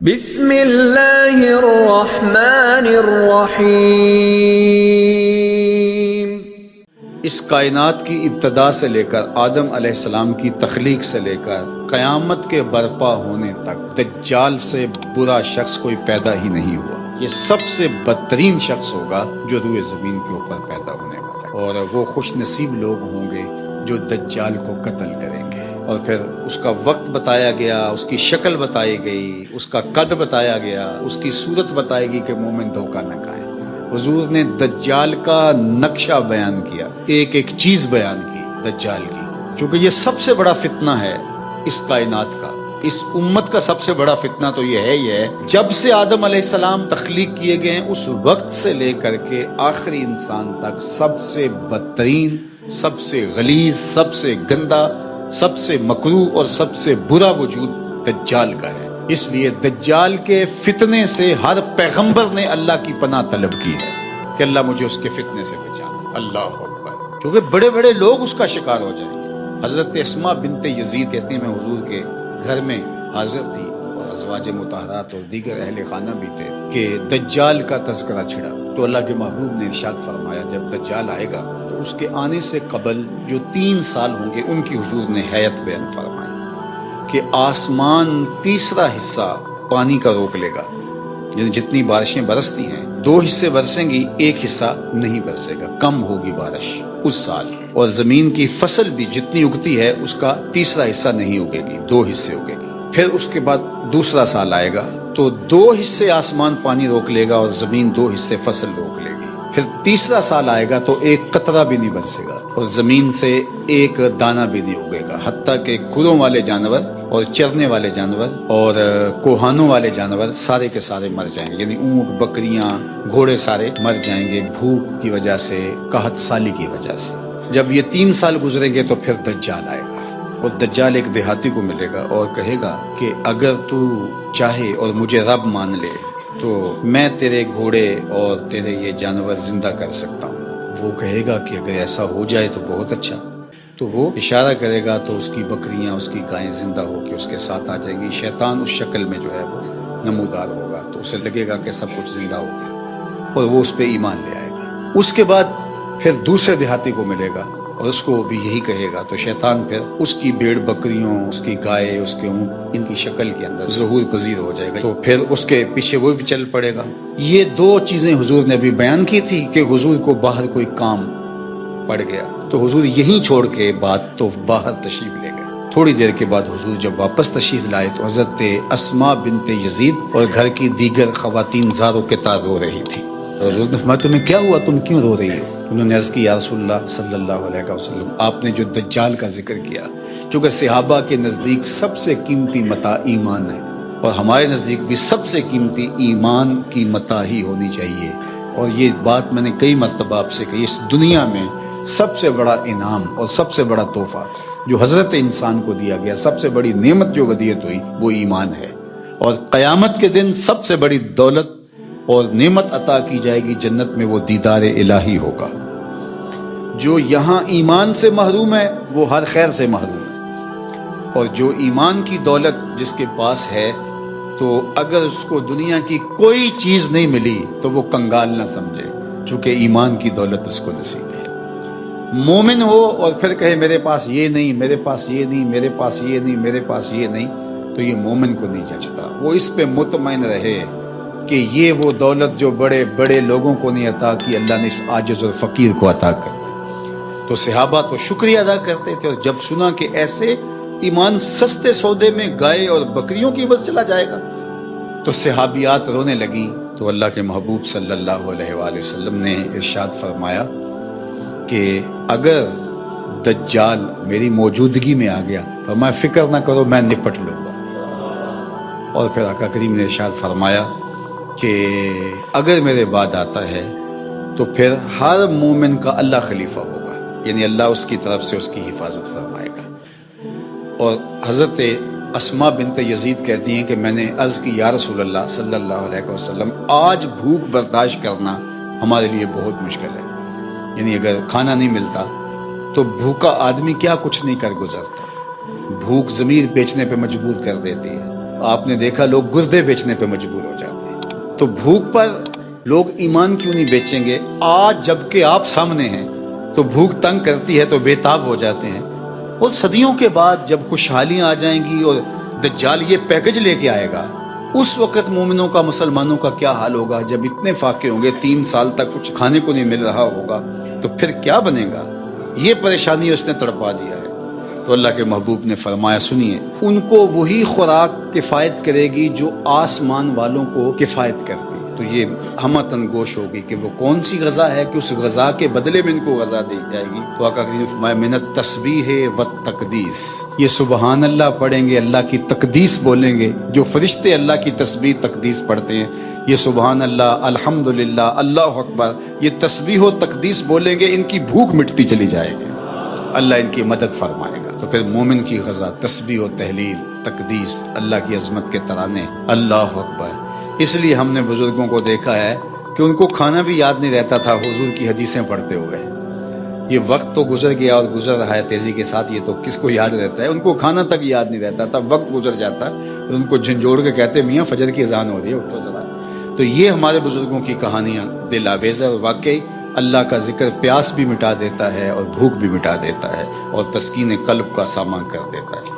بسم اللہ الرحمن الرحیم۔ اس کائنات کی ابتدا سے لے کر آدم علیہ السلام کی تخلیق سے لے کر قیامت کے برپا ہونے تک دجال سے برا شخص کوئی پیدا ہی نہیں ہوا۔ یہ سب سے بدترین شخص ہوگا جو روئے زمین کے اوپر پیدا ہونے والا ہے، اور وہ خوش نصیب لوگ ہوں گے جو دجال کو قتل کریں گے۔ اور پھر اس کا وقت بتایا گیا، اس کی شکل بتائی گئی، اس کا قد بتایا گیا، اس کی صورت بتائی گئی کہ مومن دھوکہ نہ کھائے۔ حضور نے دجال کا نقشہ بیان کیا، ایک ایک چیز بیان کی دجال کی، کیونکہ یہ سب سے بڑا فتنہ ہے اس کائنات کا۔ اس امت کا سب سے بڑا فتنہ تو یہ ہے جب سے آدم علیہ السلام تخلیق کیے گئے ہیں اس وقت سے لے کر کے آخری انسان تک سب سے بدترین، سب سے غلیظ، سب سے گندا، سب سے مکروہ اور سب سے برا وجود دجال کا ہے۔ اس لیے دجال کے فتنے سے ہر پیغمبر نے اللہ کی پناہ طلب کی ہے کہ اللہ مجھے اس کے فتنے سے بچانا۔ اللہ اکبر، کیونکہ بڑے بڑے لوگ اس کا شکار ہو جائیں گے۔ حضرت اسماء بنت یزید کہتی ہیں میں حضور کے گھر میں حاضر تھی اور ازواج مطہرات اور دیگر اہل خانہ بھی تھے کہ دجال کا تذکرہ چھڑا، تو اللہ کے محبوب نے ارشاد فرمایا جب دجال آئے گا تو اس کے آنے سے قبل جو 3 سال ہوں گے ان کی حضور نے حیات بیان فرمائی کہ آسمان تیسرا حصہ پانی کا روک لے گا، یعنی جتنی بارشیں برستی ہیں 2 حصے برسیں گی، 1 حصہ نہیں برسے گا، کم ہوگی بارش اس سال۔ اور زمین کی فصل بھی جتنی اگتی ہے اس کا تیسرا حصہ نہیں اگے گی، 2 حصے اگے گی۔ پھر اس کے بعد دوسرا سال آئے گا تو 2 حصے آسمان پانی روک لے گا اور زمین 2 حصے فصل روک لے گی۔ پھر تیسرا سال آئے گا تو 1 قطرہ بھی نہیں برسے گا اور زمین سے 1 دانہ بھی نہیں اگے گا، حتیٰ کہ کھروں والے جانور اور چرنے والے جانور اور کوہانوں والے جانور سارے کے سارے مر جائیں گے، یعنی اونٹ، بکریاں، گھوڑے سارے مر جائیں گے بھوک کی وجہ سے، قحط سالی کی وجہ سے۔ جب یہ 3 سال گزریں گے تو پھر دجال آئے گا، اور دجال ایک دیہاتی کو ملے گا اور کہے گا کہ اگر تو چاہے اور مجھے رب مان لے تو میں تیرے گھوڑے اور تیرے یہ جانور زندہ کر سکتا ہوں۔ وہ کہے گا کہ اگر ایسا ہو جائے تو بہت اچھا، تو وہ اشارہ کرے گا تو اس کی بکریاں، اس کی گائیں زندہ ہو کے اس کے ساتھ آ جائیں گی۔ شیطان اس شکل میں جو ہے وہ نمودار ہوگا تو اسے لگے گا کہ سب کچھ زندہ ہو گیا اور وہ اس پہ ایمان لے آئے گا۔ اس کے بعد پھر دوسرے دیہاتی کو ملے گا اور اس کو بھی یہی کہے گا، تو شیطان پھر اس کی بھیڑ بکریوں، اس کی گائے، اس کے اونٹ، ان کی شکل کے اندر ظہور پذیر ہو جائے گا، تو پھر اس کے پیچھے وہ بھی چل پڑے گا۔ یہ 2 چیزیں حضور نے ابھی بیان کی تھی کہ حضور کو باہر کوئی کام پڑ گیا تو حضور یہیں چھوڑ کے بات تو باہر تشریف لے گئے۔ تھوڑی دیر کے بعد حضور جب واپس تشریف لائے تو حضرت اسماء بنت یزید اور گھر کی دیگر خواتین زاروں کے تار رو رہی تھی۔ حضور نے فرمایا تمہیں کیا ہوا، تم کیوں رو رہی ہو؟ انہوں نے عرض کی یا رسول اللہ صلی اللہ علیہ وسلم، آپ نے جو دجال کا ذکر کیا، چونکہ صحابہ کے نزدیک سب سے قیمتی متاع ایمان ہے اور ہمارے نزدیک بھی سب سے قیمتی ایمان کی متاع ہی ہونی چاہیے، اور یہ بات میں نے کئی مرتبہ آپ سے کہی، اس دنیا میں سب سے بڑا انعام اور سب سے بڑا تحفہ جو حضرت انسان کو دیا گیا، سب سے بڑی نعمت جو ودیعت ہوئی وہ ایمان ہے، اور قیامت کے دن سب سے بڑی دولت اور نعمت عطا کی جائے گی جنت میں، وہ دیدار الہی ہوگا۔ جو یہاں ایمان سے محروم ہے وہ ہر خیر سے محروم ہے، اور جو ایمان کی دولت جس کے پاس ہے تو اگر اس کو دنیا کی کوئی چیز نہیں ملی تو وہ کنگال نہ سمجھے، چونکہ ایمان کی دولت اس کو نصیب ہے۔ مومن ہو اور پھر کہے میرے پاس یہ نہیں، میرے پاس یہ نہیں، میرے پاس یہ نہیں، میرے پاس یہ نہیں، تو یہ مومن کو نہیں جچتا۔ وہ اس پہ مطمئن رہے کہ یہ وہ دولت جو بڑے بڑے لوگوں کو نہیں عطا کی، اللہ نے اس عاجز اور فقیر کو عطا کر دی۔ تو صحابہ تو شکریہ ادا کرتے تھے، اور جب سنا کہ ایسے ایمان سستے سودے میں گائے اور بکریوں کی عوض چلا جائے گا تو صحابیات رونے لگیں، تو اللہ کے محبوب صلی اللہ علیہ وآلہ وسلم نے ارشاد فرمایا کہ اگر دجال میری موجودگی میں آ گیا فرمایا فکر نہ کرو میں نپٹ لوں گا، اور پھر آقا کریم نے ارشاد فرمایا کہ اگر میرے بعد آتا ہے تو پھر ہر مومن کا اللہ خلیفہ ہوگا، یعنی اللہ اس کی طرف سے اس کی حفاظت فرمائے گا۔ اور حضرت اسماء بنت یزید کہتی ہیں کہ میں نے عرض کی یا رسول اللہ صلی اللہ علیہ وسلم آج بھوک برداشت کرنا ہمارے لیے بہت مشکل ہے، یعنی اگر کھانا نہیں ملتا تو بھوکا آدمی کیا کچھ نہیں کر گزرتا، بھوک ضمیر بیچنے پہ مجبور کر دیتی ہے، آپ نے دیکھا لوگ گردے بیچنے پہ مجبور ہو جاتے ہیں، تو بھوک پر لوگ ایمان کیوں نہیں بیچیں گے؟ آج جب کہ آپ سامنے ہیں تو بھوک تنگ کرتی ہے تو بے تاب ہو جاتے ہیں، اور صدیوں کے بعد جب خوشحالیاں آ جائیں گی اور دجال یہ پیکج لے کے آئے گا، اس وقت مومنوں کا، مسلمانوں کا کیا حال ہوگا؟ جب اتنے فاقے ہوں گے، 3 سال تک کچھ کھانے کو نہیں مل رہا ہوگا، تو پھر کیا بنے گا؟ یہ پریشانی اس نے تڑپا دیا ہے۔ تو اللہ کے محبوب نے فرمایا، سنیے، ان کو وہی خوراک کفایت کرے گی جو آسمان والوں کو کفایت کرتی ہے۔ تو یہ ہمتن گوش ہوگی کہ وہ کون سی غذا ہے کہ اس غذا کے بدلے میں ان کو غذا دی جائے گی۔ تو آقا کریم نے فرمایا، من التسبیح والتقدیس، یہ سبحان اللہ پڑھیں گے، اللہ کی تقدیس بولیں گے۔ جو فرشتے اللہ کی تسبیح تقدیس پڑھتے ہیں، یہ سبحان اللہ، الحمدللہ، اللہ اکبر، یہ تسبیح و تقدیس بولیں گے، ان کی بھوک مٹتی چلی جائے گی، اللہ ان کی مدد فرمائے گا۔ تو پھر مومن کی غذا تسبیح و تحلیل، تقدیس، اللہ کی عظمت کے ترانے، اللہ اکبر۔ اس لیے ہم نے بزرگوں کو دیکھا ہے کہ ان کو کھانا بھی یاد نہیں رہتا تھا حضور کی حدیثیں پڑھتے ہوئے۔ یہ وقت تو گزر گیا اور گزر رہا ہے تیزی کے ساتھ، یہ تو کس کو یاد رہتا ہے؟ ان کو کھانا تک یاد نہیں رہتا تھا، وقت گزر جاتا اور ان کو جھنجھوڑ کے کہتے، میاں فجر کی اذان ہو رہی ہے، اٹھو ذرا۔ تو یہ ہمارے بزرگوں کی کہانیاں دل آویز ہے، اور واقعی اللہ کا ذکر پیاس بھی مٹا دیتا ہے اور بھوک بھی مٹا دیتا ہے اور تسکین قلب کا سامان کر دیتا ہے۔